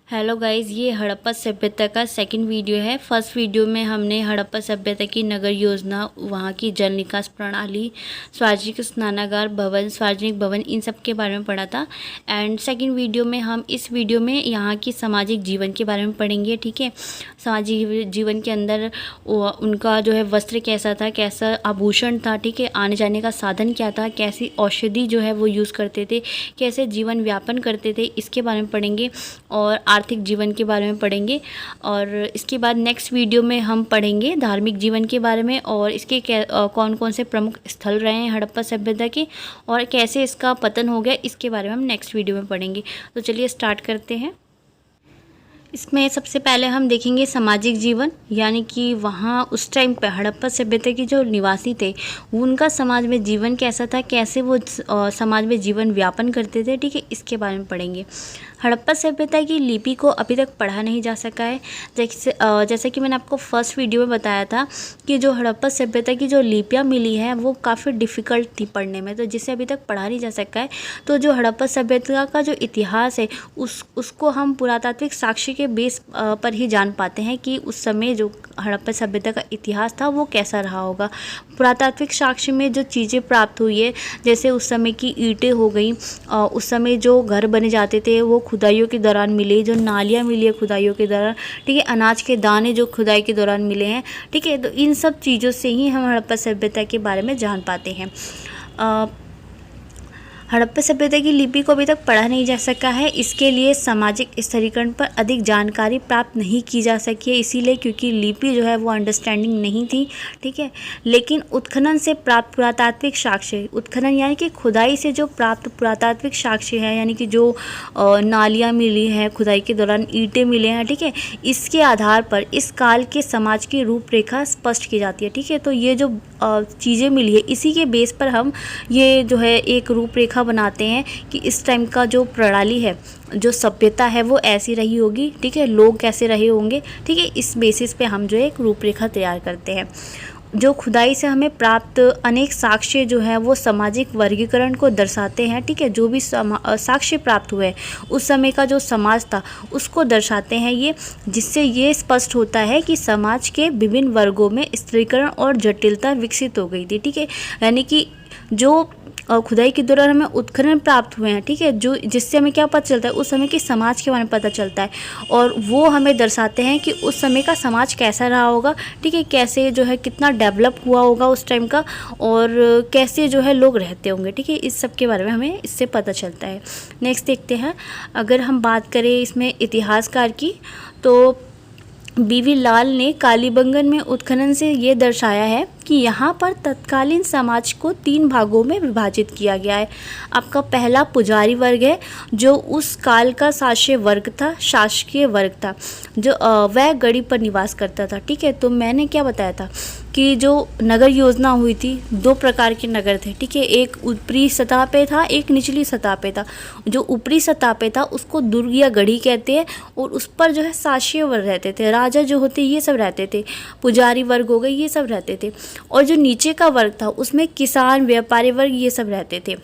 Hello guys, ये हड़प्पा सभ्यता का सेकंड वीडियो है। फर्स्ट वीडियो में हमने हड़प्पा सभ्यता की नगर योजना, वहाँ की जल निकास प्रणाली, सार्वजनिक स्नानागार भवन, सार्वजनिक भवन, इन सब के बारे में पढ़ा था। एंड सेकंड वीडियो में हम इस वीडियो में यहाँ की सामाजिक जीवन के बारे में पढ़ेंगे। ठीक है, सामाजिक जीवन के अंदर उनका जो है वस्त्र कैसा था, कैसा आभूषण था, ठीक है, आने जाने का साधन क्या था, कैसी औषधि जो है वो यूज़ करते थे, कैसे जीवन व्यापन करते थे, इसके बारे में पढ़ेंगे। और आर्थिक जीवन के बारे में पढ़ेंगे। और इसके बाद नेक्स्ट वीडियो में हम पढ़ेंगे धार्मिक जीवन के बारे में और इसके कौन कौन से प्रमुख स्थल रहे हैं हड़प्पा सभ्यता के और कैसे इसका पतन हो गया, इसके बारे में हम नेक्स्ट वीडियो में पढ़ेंगे। तो चलिए स्टार्ट करते हैं। इसमें सबसे पहले हम देखेंगे सामाजिक जीवन, यानी कि वहाँ उस टाइम पर हड़प्पा सभ्यता के जो निवासी थे उनका समाज में जीवन कैसा था, कैसे वो समाज में जीवन व्यापन करते थे। ठीक है, इसके बारे में पढ़ेंगे। हड़प्पा सभ्यता की लिपि को अभी तक पढ़ा नहीं जा सका है। जैसे कि मैंने आपको फर्स्ट वीडियो में बताया था कि जो हड़प्पा सभ्यता की जो लिपियाँ मिली हैं वो काफ़ी डिफ़िकल्ट थी पढ़ने में, तो जिसे अभी तक पढ़ा नहीं जा सका है। तो जो हड़प्पा सभ्यता का जो इतिहास है उसको हम पुरातात्विक साक्ष्य के बेस पर ही जान पाते हैं कि उस समय जो हड़प्पा सभ्यता का इतिहास था वो कैसा रहा होगा। पुरातात्विक साक्ष्य में जो चीज़ें प्राप्त हुई है, जैसे उस समय की ईंटें हो गई, उस समय जो घर बने जाते थे वो खुदाइयों के दौरान मिले, जो नालियाँ मिली है खुदाइयों के दौरान, ठीक है, अनाज के दाने जो खुदाई के दौरान मिले हैं, ठीक है। तो इन सब चीज़ों से ही हम हड़प्पा सभ्यता के बारे में जान पाते हैं। हड़प्पा सभ्यता की लिपि को अभी तक पढ़ा नहीं जा सका है, इसके लिए सामाजिक स्तरीकरण पर अधिक जानकारी प्राप्त नहीं की जा सकी है, इसीलिए क्योंकि लिपि जो है वो अंडरस्टैंडिंग नहीं थी। ठीक है, लेकिन उत्खनन से प्राप्त पुरातात्विक साक्ष्य, उत्खनन यानी कि खुदाई से जो प्राप्त पुरातात्विक साक्ष्य है, यानी कि जो नालियाँ मिली हैं खुदाई के दौरान, ईंटें मिले हैं, ठीक है, इसके आधार पर इस काल के समाज की रूपरेखा स्पष्ट की जाती है। ठीक है, तो ये जो चीज़ें मिली है इसी के बेस पर हम ये जो है एक रूपरेखा बनाते हैं कि इस टाइम का जो प्रणाली है, जो सभ्यता है वो ऐसी रही होगी, ठीक है, लोग कैसे रहे होंगे, ठीक है, इस बेसिस पे हम जो एक रूपरेखा तैयार करते हैं। जो खुदाई से हमें प्राप्त अनेक साक्ष्य जो है वो सामाजिक वर्गीकरण को दर्शाते हैं। ठीक है, जो भी साक्ष्य प्राप्त हुए उस समय का जो समाज था उसको दर्शाते हैं ये, जिससे ये स्पष्ट होता है कि समाज के विभिन्न वर्गों में स्त्रीकरण और जटिलता विकसित हो गई थी। ठीक है, यानी कि जो खुदाई के दौरान हमें उत्खनन प्राप्त हुए हैं, ठीक है, जो जिससे हमें क्या पता चलता है, उस समय के समाज के बारे में पता चलता है और वो हमें दर्शाते हैं कि उस समय का समाज कैसा रहा होगा। ठीक है, कैसे जो है कितना डेवलप हुआ होगा उस टाइम का और कैसे जो है लोग रहते होंगे। ठीक है, इस सब के बारे में हमें इससे पता चलता है। नेक्स्ट देखते हैं, अगर हम बात करें इसमें इतिहासकार की, तो बीवी लाल ने कालीबंगन में उत्खनन से ये दर्शाया है कि यहाँ पर तत्कालीन समाज को 3 भागों में विभाजित किया गया है। आपका पहला पुजारी वर्ग है, जो उस काल का शासकीय वर्ग था, जो वह गढ़ी पर निवास करता था। ठीक है, तो मैंने क्या बताया था कि जो नगर योजना हुई थी 2 प्रकार के नगर थे। ठीक है, एक ऊपरी सतह पे था, एक निचली सतह पे था। जो ऊपरी सतह पे था उसको दुर्ग या गढ़ी कहते हैं और उस पर जो है शासकीय वर्ग रहते थे, राजा जो होते ये सब रहते थे, पुजारी वर्ग हो गए ये सब रहते थे। और जो नीचे का वर्ग था उसमें किसान, व्यापारी वर्ग ये सब रहते थे,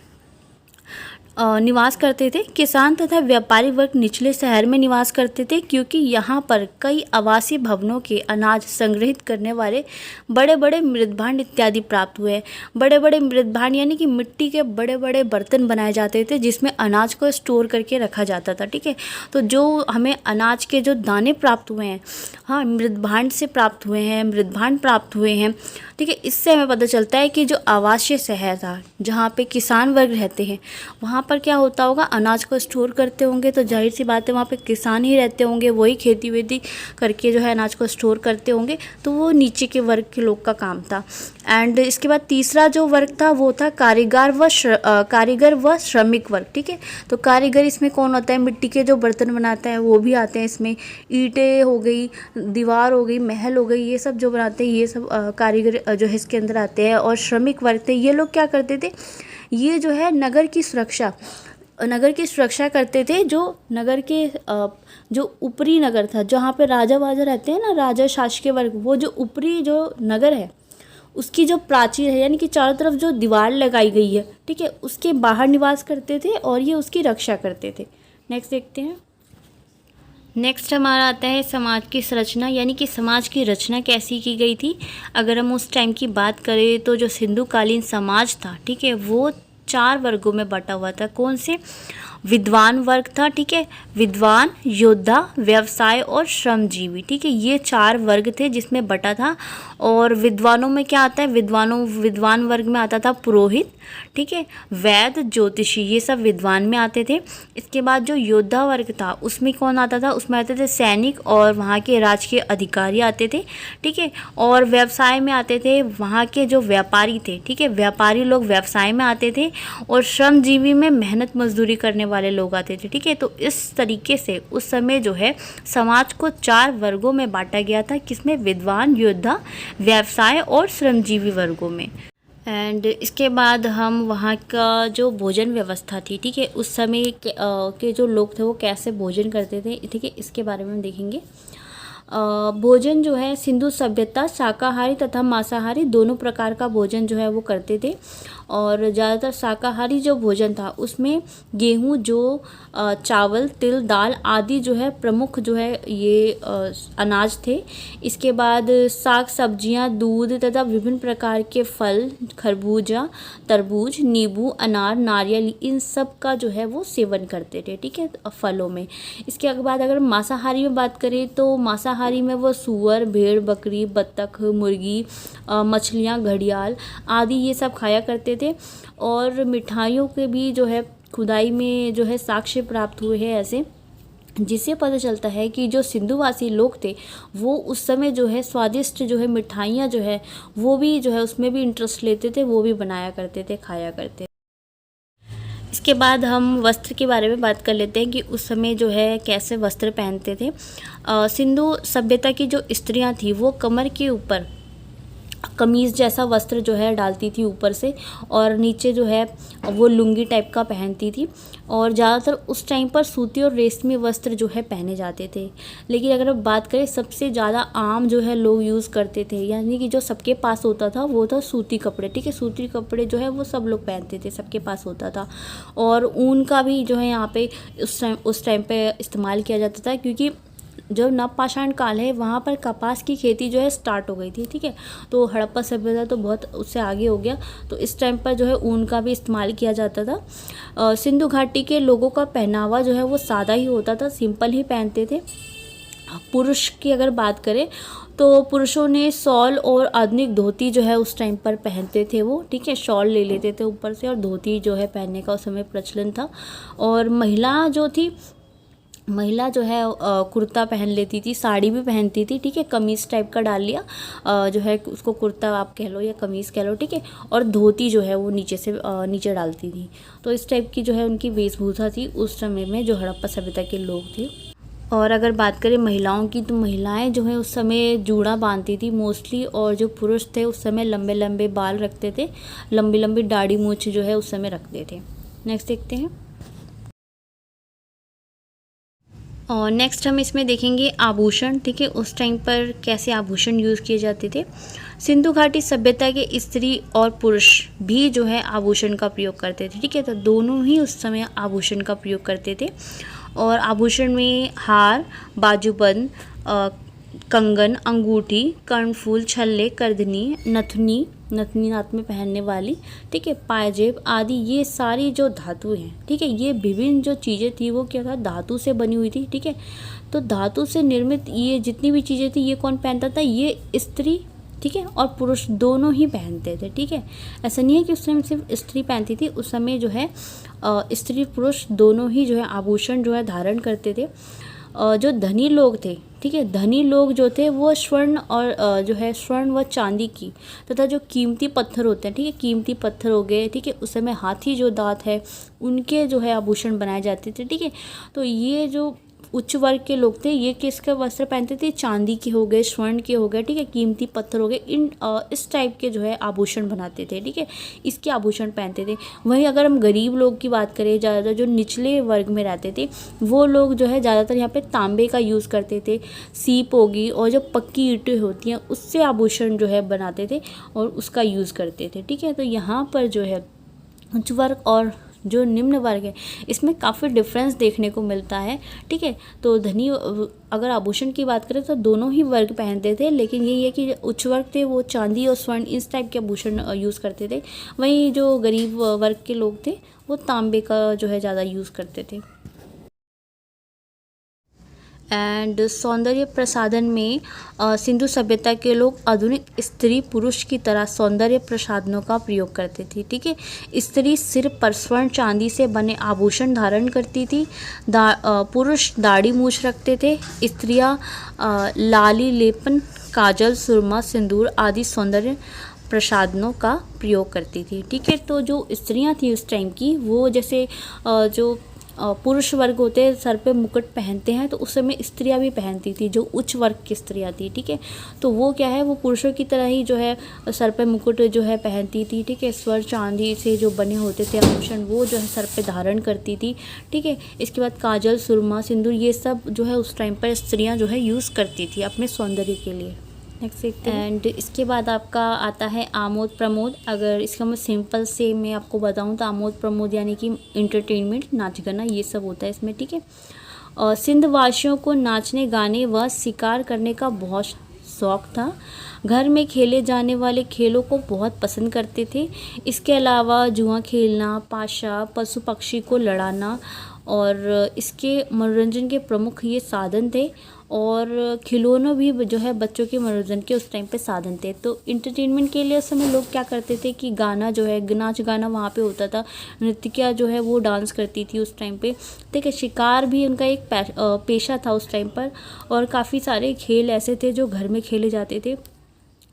निवास करते थे। किसान तथा व्यापारी वर्ग निचले शहर में निवास करते थे, क्योंकि यहाँ पर कई आवासीय भवनों के अनाज संग्रहित करने वाले बड़े बड़े मृदभांड इत्यादि प्राप्त हुए। बड़े बड़े मृदभांड यानी कि मिट्टी के बड़े बड़े बर्तन बनाए जाते थे जिसमें अनाज को स्टोर करके रखा जाता था। ठीक है, तो जो हमें अनाज के जो दाने प्राप्त हुए हैं, हाँ, मृदभांड से प्राप्त हुए हैं, मृदभांड प्राप्त हुए हैं। ठीक है, इससे हमें पता चलता है कि जो आवासीय शहर था जहाँ पे किसान वर्ग रहते हैं, वहाँ पर क्या होता होगा, अनाज को स्टोर करते होंगे, तो जाहिर सी बात है वहाँ पे किसान ही रहते होंगे, वही खेती वेती करके जो है अनाज को स्टोर करते होंगे, तो वो नीचे के वर्ग के लोग का काम था। एंड इसके बाद तीसरा जो वर्ग था वो था कारीगर व श्रमिक वर्ग। ठीक है, तो कारीगर इसमें कौन होता है, मिट्टी के जो बर्तन बनाता है वो भी आते हैं इसमें, ईंटें हो गई, दीवार हो गई, महल हो गई, ये सब जो बनाते हैं ये सब कारीगर जो है इसके अंदर आते हैं। और श्रमिक वर्ग थे, ये लोग क्या करते थे, ये जो है नगर की सुरक्षा करते थे। जो नगर के जो ऊपरी नगर था जहाँ पे राजा वाजा रहते हैं ना, राजा शासकीय वर्ग, वो जो ऊपरी जो नगर है उसकी जो प्राचीर है, यानी कि चारों तरफ जो दीवार लगाई गई है, ठीक है, उसके बाहर निवास करते थे और ये उसकी रक्षा करते थे। नेक्स्ट देखते हैं, नेक्स्ट हमारा आता है समाज की संरचना, यानी कि समाज की रचना कैसी की गई थी। अगर हम उस टाइम की बात करें तो जो सिंधु कालीन समाज था, ठीक है, वो 4 वर्गों में बटा हुआ था। कौन से? विद्वान वर्ग था, ठीक है, विद्वान, योद्धा, व्यवसाय और श्रमजीवी, ठीक है, ये 4 वर्ग थे जिसमें बटा था। और विद्वानों में क्या आता है? विद्वान वर्ग में आता था पुरोहित, ठीक है, वैद्य, ज्योतिषी, ये सब विद्वान में आते थे। इसके बाद जो योद्धा वर्ग था उसमें कौन आता था? उसमें आते थे सैनिक और वहाँ के राजकीय अधिकारी आते थे, ठीक है। और व्यवसाय में आते थे वहाँ के जो व्यापारी थे, ठीक है, व्यापारी लोग व्यवसाय में आते थे। और श्रमजीवी में मेहनत मजदूरी करने वाले लोग आते थे, ठीक है। तो इस तरीके से उस समय जो है समाज को 4 वर्गों में बांटा गया था। किसमें? विद्वान, योद्धा, व्यवसाय और श्रमजीवी वर्गों में। एंड इसके बाद हम वहाँ का जो भोजन व्यवस्था थी, ठीक है, उस समय के जो लोग थे वो कैसे भोजन करते थे, ठीक है, इसके बारे में हम देखेंगे। भोजन जो है सिंधु सभ्यता शाकाहारी तथा मांसाहारी दोनों प्रकार का भोजन जो है वो करते थे। और ज़्यादातर शाकाहारी जो भोजन था उसमें गेहूँ, जौ, चावल, तिल, दाल आदि जो है प्रमुख जो है ये अनाज थे। इसके बाद साग सब्जियां, दूध तथा विभिन्न प्रकार के फल, खरबूजा, तरबूज, नींबू, अनार, नारियल, इन सब का जो है वो सेवन करते थे, ठीक है, फलों में। इसके बाद अगर मांसाहारी में बात करें तो मांसाहारी में वो सूअर, भेड़, बकरी, बत्तख, मुर्गी, मछलियाँ, घड़ियाल आदि ये सब खाया करते थे। और मिठाइयों के भी जो है खुदाई में जो है साक्ष्य प्राप्त हुए हैं ऐसे, जिससे पता चलता है कि जो सिंधुवासी लोग थे वो उस समय जो है स्वादिष्ट जो है मिठाइयाँ जो है वो भी जो है उसमें भी इंटरेस्ट लेते थे, वो भी बनाया करते थे, खाया करते थे। इसके बाद हम वस्त्र के बारे में बात कर लेते हैं कि उस समय जो है कैसे वस्त्र पहनते थे। सिंधु सभ्यता की जो स्त्रियां थी वो कमर के ऊपर कमीज़ जैसा वस्त्र जो है डालती थी ऊपर से, और नीचे जो है वो लुंगी टाइप का पहनती थी। और ज़्यादातर उस टाइम पर सूती और रेशमी वस्त्र जो है पहने जाते थे। लेकिन अगर अब बात करें सबसे ज़्यादा आम जो है लोग यूज़ करते थे, यानी कि जो सबके पास होता था वो था सूती कपड़े, ठीक है, सूती कपड़े जो है वो सब लोग पहनते थे, सबके पास होता था। और ऊन का भी जो है यहाँ पे उस टाइम पे इस्तेमाल किया जाता था, क्योंकि जो नवपाषाण काल है वहाँ पर कपास की खेती जो है स्टार्ट हो गई थी, ठीक है। तो हड़प्पा सभ्यता तो बहुत उससे आगे हो गया, तो इस टाइम पर जो है ऊन का भी इस्तेमाल किया जाता था। सिंधु घाटी के लोगों का पहनावा जो है वो सादा ही होता था, सिंपल ही पहनते थे। पुरुष की अगर बात करें तो पुरुषों ने शॉल और आधुनिक धोती जो है उस टाइम पर पहनते थे वो, ठीक है, शॉल ले लेते थे ऊपर से और धोती जो है पहनने का उस समय प्रचलन था। और महिला जो है कुर्ता पहन लेती थी, साड़ी भी पहनती थी, ठीक है, कमीज़ टाइप का डाल लिया, जो है उसको कुर्ता आप कह लो या कमीज़ कह लो, ठीक है। और धोती जो है वो नीचे से नीचे डालती थी। तो इस टाइप की जो है उनकी वेशभूषा थी उस समय में जो हड़प्पा सभ्यता के लोग थे। और अगर बात करें महिलाओं की तो महिलाएं जो है उस समय जूड़ा बांधती थी मोस्टली, और जो पुरुष थे उस समय लंबे लंबे बाल रखते थे, लंबी लंबी दाढ़ी मूंछ जो है उस समय रखते थे। नेक्स्ट देखते हैं। और नेक्स्ट हम इसमें देखेंगे आभूषण, ठीक है, उस टाइम पर कैसे आभूषण यूज़ किए जाते थे। सिंधु घाटी सभ्यता के स्त्री और पुरुष भी जो है आभूषण का प्रयोग करते थे, ठीक है, तो दोनों ही उस समय आभूषण का प्रयोग करते थे। और आभूषण में हार, बाजूबंद, कंगन, अंगूठी, कर्णफूल, छल्ले, करधनी, नथनी नाक में पहनने वाली, ठीक है, पायजेब आदि, ये सारी जो धातु हैं, ठीक है, ये विभिन्न जो चीज़ें थी वो क्या था, धातु से बनी हुई थी, ठीक है। तो धातु से निर्मित ये जितनी भी चीज़ें थी ये कौन पहनता था? ये स्त्री, ठीक है, और पुरुष दोनों ही पहनते थे, ठीक है। ऐसा नहीं है कि उस समय सिर्फ स्त्री पहनती थी, उस समय जो है स्त्री पुरुष दोनों ही जो है आभूषण जो है धारण करते थे। जो धनी लोग थे, ठीक है, धनी लोग जो थे वो स्वर्ण और जो है स्वर्ण व चांदी की तथा जो कीमती पत्थर होते हैं, ठीक है, कीमती पत्थर हो गए, ठीक है, उस समय हाथी जो दांत है उनके जो है आभूषण बनाए जाते थे, ठीक है। तो ये जो उच्च वर्ग के लोग थे ये किसके वस्त्र पहनते थे? चांदी के हो गए, स्वर्ण के हो गए, ठीक है, कीमती पत्थर हो गए, इस टाइप के जो है आभूषण बनाते थे, ठीक है, इसके आभूषण पहनते थे। वहीं अगर हम गरीब लोग की बात करें, ज़्यादातर जो निचले वर्ग में रहते थे वो लोग जो है ज़्यादातर यहाँ पे तांबे का यूज़ करते थे, सीप होगी और जो पक्की ईंटें होती हैं उससे आभूषण जो है बनाते थे और उसका यूज़ करते थे, ठीक है। तो यहाँ पर जो है उच्च वर्ग और जो निम्न वर्ग है इसमें काफ़ी डिफरेंस देखने को मिलता है। ठीक है, तो धनी अगर आभूषण की बात करें तो दोनों ही वर्ग पहनते थे, लेकिन यही है कि उच्च वर्ग थे वो चांदी और स्वर्ण इस टाइप के आभूषण यूज़ करते थे, वहीं जो गरीब वर्ग के लोग थे वो तांबे का जो है ज़्यादा यूज़ करते थे। एंड सौंदर्य प्रसाधन में सिंधु सभ्यता के लोग आधुनिक स्त्री पुरुष की तरह सौंदर्य प्रसाधनों का प्रयोग करते थे। ठीक है, स्त्री सिर पर स्वर्ण चांदी से बने आभूषण धारण करती थी, पुरुष दाढ़ी मूछ रखते थे, स्त्रियां लाली लेपन, काजल, सुरमा, सिंदूर आदि सौंदर्य प्रसाधनों का प्रयोग करती थी। ठीक है, तो जो स्त्रियां थी उस टाइम की वो जैसे जो पुरुष वर्ग होते हैं सर पे मुकुट पहनते हैं, तो उस समय स्त्रियां भी पहनती थी जो उच्च वर्ग की स्त्रियां थी। ठीक है, तो वो क्या है वो पुरुषों की तरह ही जो है सर पे मुकुट जो है पहनती थी। ठीक है, स्वर्ण चांदी से जो बने होते थे आभूषण वो जो है सर पे धारण करती थी। ठीक है, इसके बाद काजल, सुरमा, सिंदूर ये सब जो है उस टाइम पर स्त्रियाँ जो है यूज़ करती थी अपने सौंदर्य के लिए। नेक्स्ट एंड इसके बाद आपका आता है आमोद प्रमोद। अगर इसका मैं सिंपल से मैं आपको बताऊं तो आमोद प्रमोद यानी कि इंटरटेनमेंट, नाच गाना ये सब होता है इसमें। ठीक है, और सिंध वासियों को नाचने गाने व शिकार करने का बहुत शौक था। घर में खेले जाने वाले खेलों को बहुत पसंद करते थे। इसके अलावा जुआ खेलना, पाशा, पशु पक्षी को लड़ाना और इसके मनोरंजन के प्रमुख ये साधन थे। और खिलौने भी जो है बच्चों के मनोरंजन के उस टाइम पे साधन थे। तो इंटरटेनमेंट के लिए उस समय लोग क्या करते थे कि गाना जो है नाच गाना वहाँ पे होता था, नृत्यिका जो है वो डांस करती थी उस टाइम पे। ठीक है, शिकार भी उनका एक पेशा था उस टाइम पर। और काफ़ी सारे खेल ऐसे थे जो घर में खेले जाते थे,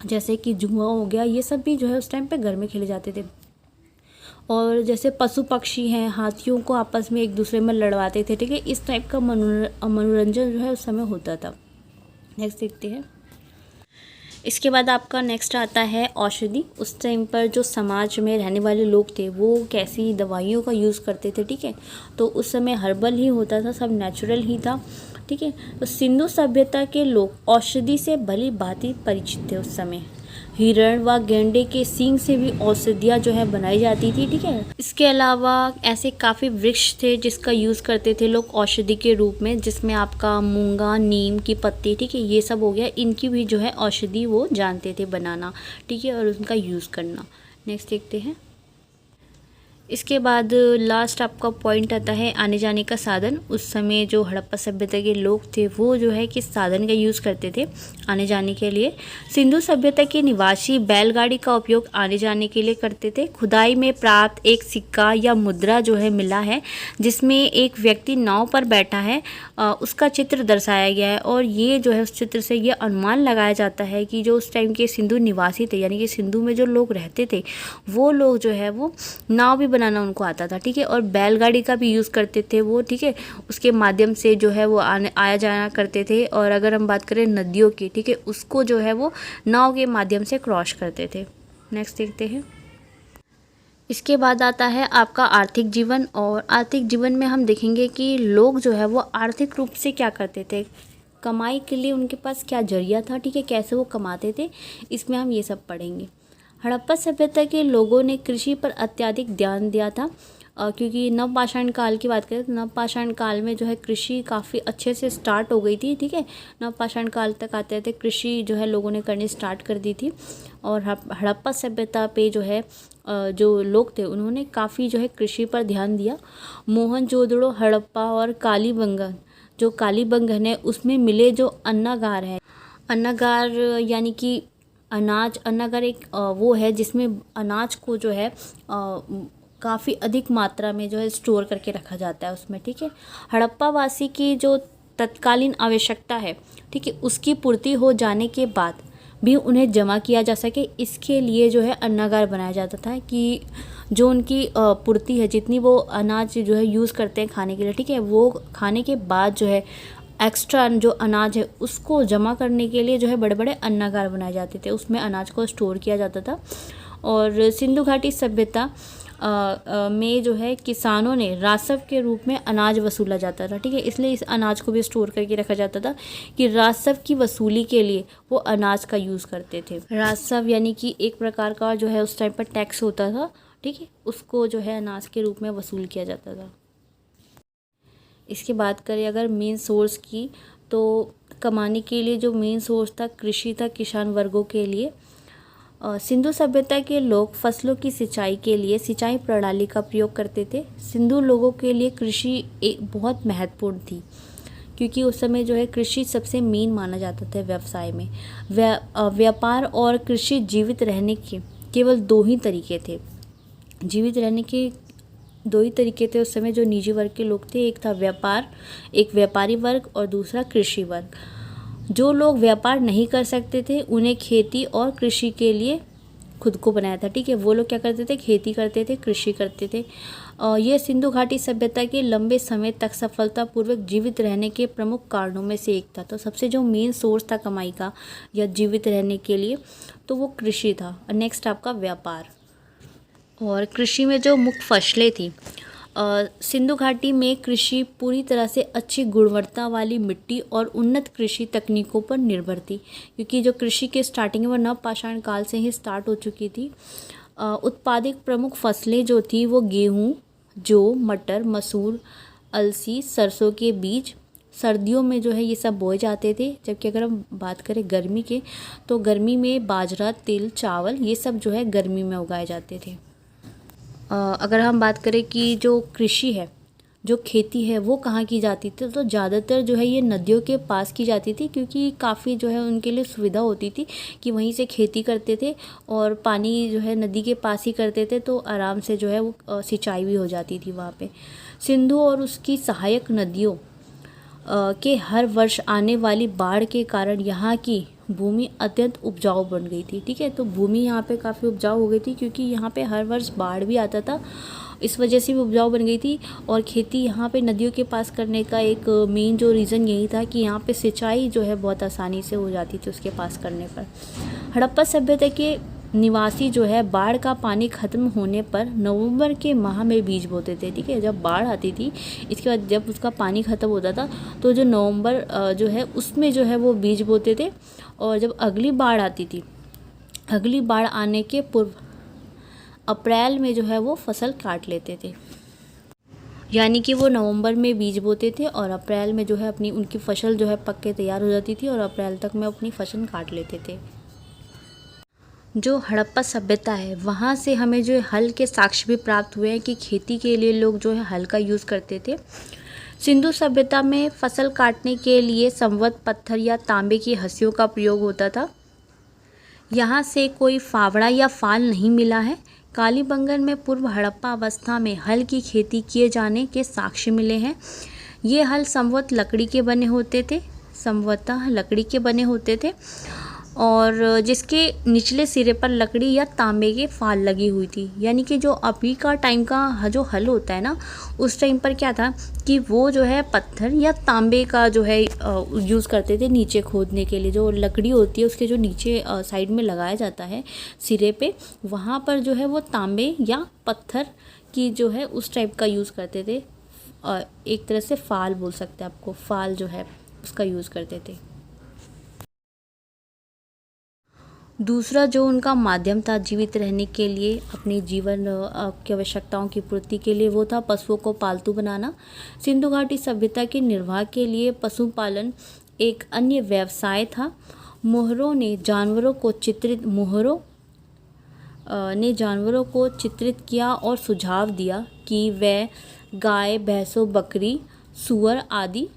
जैसे कि जुआ हो गया, ये सब भी जो है उस टाइम पे घर में खेले जाते थे। और जैसे पशु पक्षी हैं, हाथियों को आपस में एक दूसरे में लड़वाते थे। ठीक है, इस टाइप का मनोरंजन जो है उस समय होता था। नेक्स्ट देखते हैं। इसके बाद आपका नेक्स्ट आता है औषधि। उस टाइम पर जो समाज में रहने वाले लोग थे वो कैसी दवाइयों का यूज़ करते थे। ठीक है, तो उस समय हर्बल ही होता था, सब नेचुरल ही था। ठीक है, तो सिंधु सभ्यता के लोग औषधि से भली भांति परिचित थे उस समय। हिरण व गेंडे के सींग से भी औषधियाँ जो है बनाई जाती थी। ठीक है, इसके अलावा ऐसे काफ़ी वृक्ष थे जिसका यूज़ करते थे लोग औषधि के रूप में, जिसमें आपका मूंगा, नीम की पत्ती, ठीक है, ये सब हो गया, इनकी भी जो है औषधि वो जानते थे बनाना। ठीक है, और उनका यूज़ करना। नेक्स्ट देखते हैं। इसके बाद लास्ट आपका पॉइंट आता है आने जाने का साधन। उस समय जो हड़प्पा सभ्यता के लोग थे वो जो है किस साधन का यूज़ करते थे आने जाने के लिए। सिंधु सभ्यता के निवासी बैलगाड़ी का उपयोग आने जाने के लिए करते थे। खुदाई में प्राप्त एक सिक्का या मुद्रा जो है मिला है जिसमें एक व्यक्ति नाव पर बैठा है, उसका चित्र दर्शाया गया है। और ये जो है उस चित्र से ये अनुमान लगाया जाता है कि जो उस टाइम के सिंधु निवासी थे, यानी कि सिंधु में जो लोग रहते थे वो लोग जो है वो नाव भी बनाना उनको आता था। ठीक है, और बैलगाड़ी का भी यूज़ करते थे वो। ठीक है, उसके माध्यम से जो है वो आया जाना करते थे। और अगर हम बात करें नदियों की, ठीक है, उसको जो है वो नाव के माध्यम से क्रॉस करते थे। नेक्स्ट देखते हैं। इसके बाद आता है आपका आर्थिक जीवन। और आर्थिक जीवन में हम देखेंगे कि लोग जो है वो आर्थिक रूप से क्या करते थे, कमाई के लिए उनके पास क्या जरिया था। ठीक है, कैसे वो कमाते थे, इसमें हम ये सब पढ़ेंगे। हड़प्पा सभ्यता के लोगों ने कृषि पर अत्यधिक ध्यान दिया था, क्योंकि नवपाषाण काल की बात करें तो नवपाषाण काल में जो है कृषि काफ़ी अच्छे से स्टार्ट हो गई थी। ठीक है, नवपाषाण काल तक आते आते कृषि जो है लोगों ने करनी स्टार्ट कर दी थी। और हड़प्पा सभ्यता पे जो है जो लोग थे उन्होंने काफ़ी जो है कृषि पर ध्यान दिया। मोहनजोदड़ो, हड़प्पा और कालीबंगन, जो कालीबंगन है उसमें मिले जो अन्नागार है, अन्नागार यानी कि अनाज, अन्नागार एक वो है जिसमें अनाज को जो है काफ़ी अधिक मात्रा में जो है स्टोर करके रखा जाता है उसमें। ठीक है, हड़प्पा वासी की जो तत्कालीन आवश्यकता है, ठीक है, उसकी पूर्ति हो जाने के बाद भी उन्हें जमा किया जा सके, इसके लिए जो है अन्नागार बनाया जाता था कि जो उनकी पूर्ति है, जितनी वो अनाज जो है यूज़ करते हैं खाने के लिए, ठीक है, वो खाने के बाद जो है एक्स्ट्रा जो अनाज है उसको जमा करने के लिए जो है बड़े बड़े अन्नागार बनाए जाते थे, उसमें अनाज को स्टोर किया जाता था। और सिंधु घाटी सभ्यता में जो है किसानों ने राजस्व के रूप में अनाज वसूला जाता था। ठीक है, इसलिए इस अनाज को भी स्टोर करके रखा जाता था कि राजस्व की वसूली के लिए वो अनाज का यूज़ करते थे। राजस्व यानी कि एक प्रकार का जो है उस टाइम पर टैक्स होता था। ठीक है, उसको जो है अनाज के रूप में वसूल किया जाता था। इसकी बात करें अगर मेन सोर्स की, तो कमाने के लिए जो मेन सोर्स था कृषि था किसान वर्गों के लिए। सिंधु सभ्यता के लोग फसलों की सिंचाई के लिए सिंचाई प्रणाली का प्रयोग करते थे। सिंधु लोगों के लिए कृषि एक बहुत महत्वपूर्ण थी, क्योंकि उस समय जो है कृषि सबसे मेन माना जाता था व्यवसाय में। व्यापार और कृषि जीवित रहने के केवल दो ही तरीके थे। जीवित रहने के दो ही तरीके थे उस समय जो निजी वर्ग के लोग थे, एक था व्यापार, एक व्यापारी वर्ग और दूसरा कृषि वर्ग। जो लोग व्यापार नहीं कर सकते थे उन्हें खेती और कृषि के लिए खुद को बनाया था। ठीक है, वो लोग क्या करते थे, खेती करते थे, कृषि करते थे। ये सिंधु घाटी सभ्यता के लंबे समय तक सफलतापूर्वक जीवित रहने के प्रमुख कारणों में से एक था। तो सबसे जो मेन सोर्स था कमाई का या जीवित रहने के लिए, तो वो कृषि था। नेक्स्ट आपका व्यापार। और कृषि में जो मुख्य फसलें थी, सिंधु घाटी में कृषि पूरी तरह से अच्छी गुणवत्ता वाली मिट्टी और उन्नत कृषि तकनीकों पर निर्भर थी, क्योंकि जो कृषि के स्टार्टिंग में नवपाषाण काल से ही स्टार्ट हो चुकी थी। उत्पादित प्रमुख फसलें जो थी वो गेहूँ, जौ, मटर, मसूर, अलसी, सरसों के बीज सर्दियों में जो है ये सब बोए जाते थे। जबकि अगर हम बात करें गर्मी के, तो गर्मी में बाजरा, तिल, चावल ये सब जो है गर्मी में उगाए जाते थे। अगर हम बात करें कि जो कृषि है, जो खेती है वो कहाँ की जाती थी, तो ज़्यादातर जो है ये नदियों के पास की जाती थी, क्योंकि काफ़ी जो है उनके लिए सुविधा होती थी कि वहीं से खेती करते थे और पानी जो है नदी के पास ही करते थे, तो आराम से जो है वो सिंचाई भी हो जाती थी वहाँ पे। सिंधु और उसकी सहायक नदियों के हर वर्ष आने वाली बाढ़ के कारण यहाँ की भूमि अत्यंत उपजाऊ बन गई थी। ठीक है, तो भूमि यहाँ पे काफ़ी उपजाऊ हो गई थी, क्योंकि यहाँ पे हर वर्ष बाढ़ भी आता था, इस वजह से भी उपजाऊ बन गई थी। और खेती यहाँ पे नदियों के पास करने का एक मेन जो रीज़न यही था कि यहाँ पे सिंचाई जो है बहुत आसानी से हो जाती थी उसके पास करने पर। हड़प्पा सभ्यता के निवासी जो है बाढ़ का पानी ख़त्म होने पर नवंबर के माह में बीज बोते थे। ठीक है, जब बाढ़ आती थी, इसके बाद जब उसका पानी ख़त्म होता था, तो जो नवंबर जो है उसमें जो है वो बीज बोते थे। और जब अगली बाढ़ आती थी, अगली बाढ़ आने के पूर्व अप्रैल में जो है वो फसल काट लेते थे। यानी कि वो नवंबर में बीज बोते थे और अप्रैल में जो है अपनी उनकी फसल जो है पक के तैयार हो जाती थी और अप्रैल तक में अपनी फसल काट लेते थे। जो हड़प्पा सभ्यता है वहाँ से हमें जो हल के साक्ष्य भी प्राप्त हुए हैं कि खेती के लिए लोग जो है हल का यूज़ करते थे। सिंधु सभ्यता में फसल काटने के लिए संवत पत्थर या तांबे की हंसियों का प्रयोग होता था। यहाँ से कोई फावड़ा या फाल नहीं मिला है। कालीबंगन में पूर्व हड़प्पा अवस्था में हल की खेती किए जाने के साक्ष्य मिले हैं। ये हल संवत लकड़ी के बने होते थे, संवतः लकड़ी के बने होते थे, और जिसके निचले सिरे पर लकड़ी या तांबे के फाल लगी हुई थी। यानी कि जो अभी का टाइम का जो हल होता है ना, उस टाइम पर क्या था कि वो जो है पत्थर या तांबे का जो है यूज़ करते थे नीचे खोदने के लिए। जो लकड़ी होती है उसके जो नीचे साइड में लगाया जाता है सिरे पे, वहाँ पर जो है वो तांबे या पत्थर की जो है उस टाइप का यूज़ करते थे। एक तरह से फाल बोल सकते हैं आपको, फाल जो है उसका यूज़ करते थे। दूसरा जो उनका माध्यम था जीवित रहने के लिए, अपने जीवन की आवश्यकताओं की पूर्ति के लिए, वो था पशुओं को पालतू बनाना। सिंधु घाटी सभ्यता के निर्वाह के लिए पशुपालन एक अन्य व्यवसाय था। मोहरों ने जानवरों को चित्रित किया और सुझाव दिया कि वे गाय, भैंसों, बकरी, सूअर आदि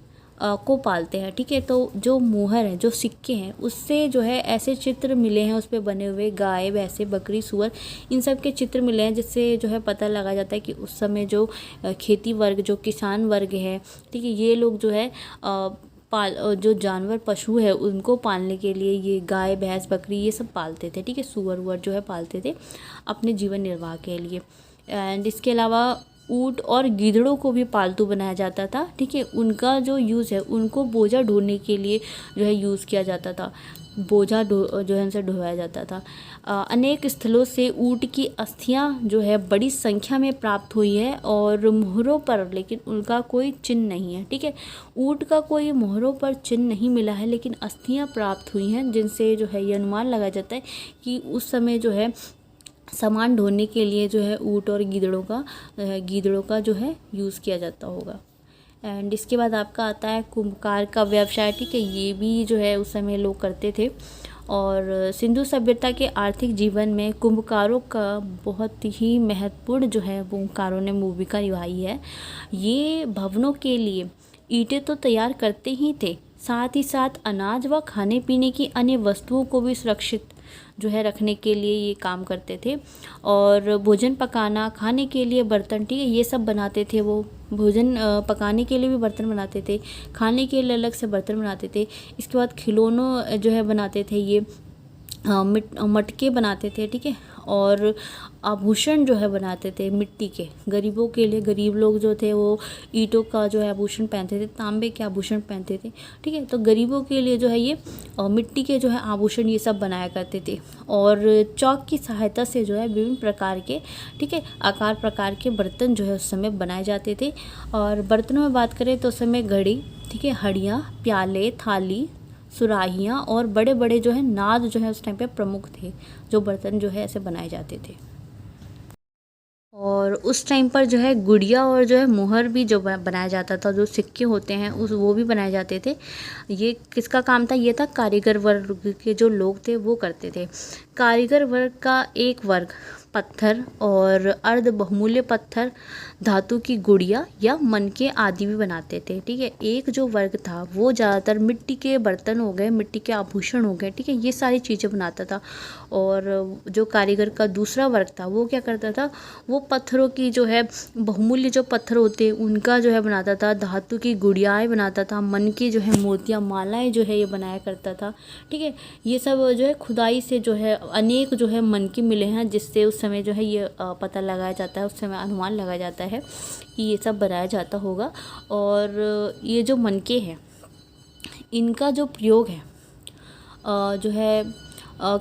को पालते हैं। ठीक है, तो जो मोहर है, जो सिक्के हैं, उससे जो है ऐसे चित्र मिले हैं उस पे बने हुए, गाय, भैंसे, बकरी, सूअर, इन सब के चित्र मिले हैं, जिससे जो है पता लगा जाता है कि उस समय जो खेती वर्ग, जो किसान वर्ग है, ठीक है, ये लोग जो है जो जानवर पशु है उनको पालने के लिए ये गाय, भैंस, बकरी ये सब पालते थे। ठीक है, सूअर वूअर जो है पालते थे अपने जीवन निर्वाह के लिए। एंड इसके अलावा ऊँट और गीदड़ों को भी पालतू बनाया जाता था। ठीक है, उनका जो यूज़ है, उनको बोझा ढोने के लिए जो है यूज़ किया जाता था, बोझा जो है उनसे ढोया जाता था। अनेक स्थलों से ऊँट की अस्थियां जो है बड़ी संख्या में प्राप्त हुई है और मोहरों पर लेकिन उनका कोई चिन्ह नहीं है। ठीक है, ऊँट का कोई मोहरों पर चिन्ह नहीं मिला है, लेकिन अस्थियां प्राप्त हुई हैं, जिनसे जो है ये अनुमान लगाया जाता है कि उस समय जो है सामान ढोने के लिए जो है ऊँट और गीदड़ों का जो है यूज़ किया जाता होगा। एंड इसके बाद आपका आता है कुम्भकार का व्यवसाय, ठीक है। ये भी जो है उस समय लोग करते थे। और सिंधु सभ्यता के आर्थिक जीवन में कुम्भकारों का बहुत ही महत्वपूर्ण जो है कुम्भकारों ने भूमिका निभाई है। ये भवनों के लिए ईंटें तो तैयार करते ही थे, साथ ही साथ अनाज व खाने पीने की अन्य वस्तुओं को भी सुरक्षित जो है रखने के लिए ये काम करते थे। और भोजन पकाना, खाने के लिए बर्तन, ठीक है, ये सब बनाते थे। वो भोजन पकाने के लिए भी बर्तन बनाते थे, खाने के लिए अलग से बर्तन बनाते थे। इसके बाद खिलौनों जो है बनाते थे, ये मटके बनाते थे, ठीक है। और आभूषण जो है बनाते थे मिट्टी के, गरीबों के लिए, गरीब लोग जो थे वो ईंटों का जो है आभूषण पहनते थे, तांबे के आभूषण पहनते थे, ठीक है। तो गरीबों के लिए जो है ये मिट्टी के जो है आभूषण ये सब बनाया करते थे। और चौक की सहायता से जो है विभिन्न प्रकार के, ठीक है, आकार प्रकार के बर्तन जो है उस समय बनाए जाते थे। और बर्तनों में बात करें तो उस समय घड़ी, ठीक है, हड़ियाँ, प्याले, थाली, सुराहियाँ और बड़े बड़े जो है नाद जो है उस टाइम पे प्रमुख थे, जो बर्तन जो है ऐसे बनाए जाते थे। और उस टाइम पर जो है गुड़िया और जो है मोहर भी जो बनाया जाता था, जो सिक्के होते हैं वो भी बनाए जाते थे। ये किसका काम था? ये था कारीगर वर्ग के जो लोग थे वो करते थे। कारीगर वर्ग का एक वर्ग पत्थर और अर्ध बहुमूल्य पत्थर, धातु की गुड़िया या मनके आदि भी बनाते थे, ठीक है। एक जो वर्ग था वो ज़्यादातर मिट्टी के बर्तन हो गए, मिट्टी के आभूषण हो गए, ठीक है, ये सारी चीज़ें बनाता था। और जो कारीगर का दूसरा वर्ग था वो क्या करता था? वो पत्थरों की जो है बहुमूल्य जो पत्थर होते हैं उनका जो है बनाता था, धातु की गुड़ियाएँ बनाता था, मन की जो है मोतियाँ, मालाएँ जो है ये बनाया करता था, ठीक है। ये सब जो है खुदाई से जो है अनेक जो है मन की मिले हैं, जिससे उस समय जो है ये पता लगाया जाता है, उस समय अनुमान लगाया जाता है कि ये सब बनाया जाता होगा। और ये जो मनके हैं इनका जो प्रयोग है जो है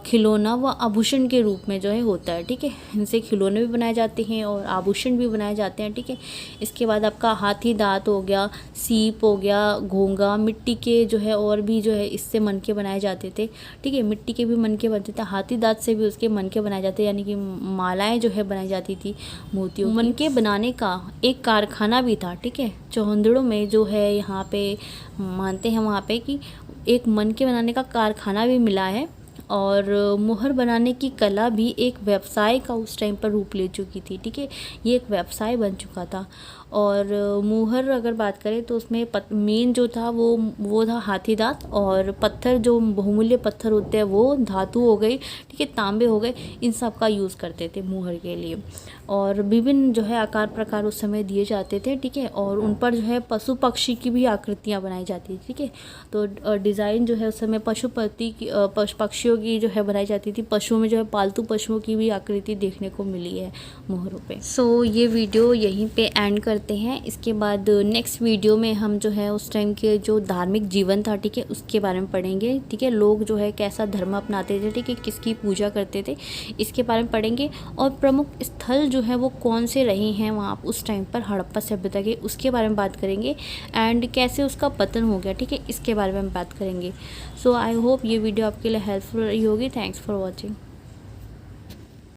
खिलौना व आभूषण के रूप में जो है होता है, ठीक है। इनसे खिलौने भी बनाए जाते हैं और आभूषण भी बनाए जाते हैं, ठीक है। इसके बाद आपका हाथी दांत हो गया, सीप हो गया, घोंगा, मिट्टी के जो है और भी जो है इससे मनके बनाए जाते थे, ठीक है। मिट्टी के भी मनके बनते थे, हाथी दांत से भी उसके मनके बनाए जाते, यानी कि मालाएँ जो है बनाई जाती थी मोतियों। मनके बनाने का एक कारखाना भी था, ठीक है। चौहंदड़ों में जो है यहाँ पे मानते हैं वहाँ पे कि एक मनके बनाने का कारखाना भी मिला है। और मोहर बनाने की कला भी एक व्यवसाय का उस टाइम पर रूप ले चुकी थी, ठीक है। ये एक व्यवसाय बन चुका था। और मोहर अगर बात करें तो उसमें मेन जो था वो था हाथी दांत, और पत्थर जो बहुमूल्य पत्थर होते हैं वो धातु हो गई, ठीक है, तांबे हो गए, इन सब का यूज़ करते थे मोहर के लिए। और विभिन्न जो है आकार प्रकार उस समय दिए जाते थे, ठीक है। और उन पर जो है पशु पक्षी की भी आकृतियाँ बनाई जाती थी, ठीक है। तो डिज़ाइन जो है उस समय पक्षियों की जो है बनाई जाती थी। पशुओं में जो है पालतू पशुओं की भी आकृति देखने को मिली है मोहरों पे। सो ये वीडियो यहीं पे एंड करते हैं। इसके बाद नेक्स्ट वीडियो में हम जो है उस टाइम के जो धार्मिक जीवन था, ठीक है, उसके बारे में पढ़ेंगे, ठीक है। लोग जो है कैसा धर्म अपनाते थे, ठीक है, किसकी पूजा करते थे, इसके बारे में पढ़ेंगे। और प्रमुख स्थल जो है वो कौन से रहे हैं वहाँ उस टाइम पर हड़प्पा सभ्यता के, उसके बारे में बात करेंगे। एंड कैसे उसका पतन हो गया, ठीक है, इसके बारे में हम बात करेंगे। सो आई होप ये वीडियो आपके लिए हेल्पफुल रही होगी। Thanks for watching.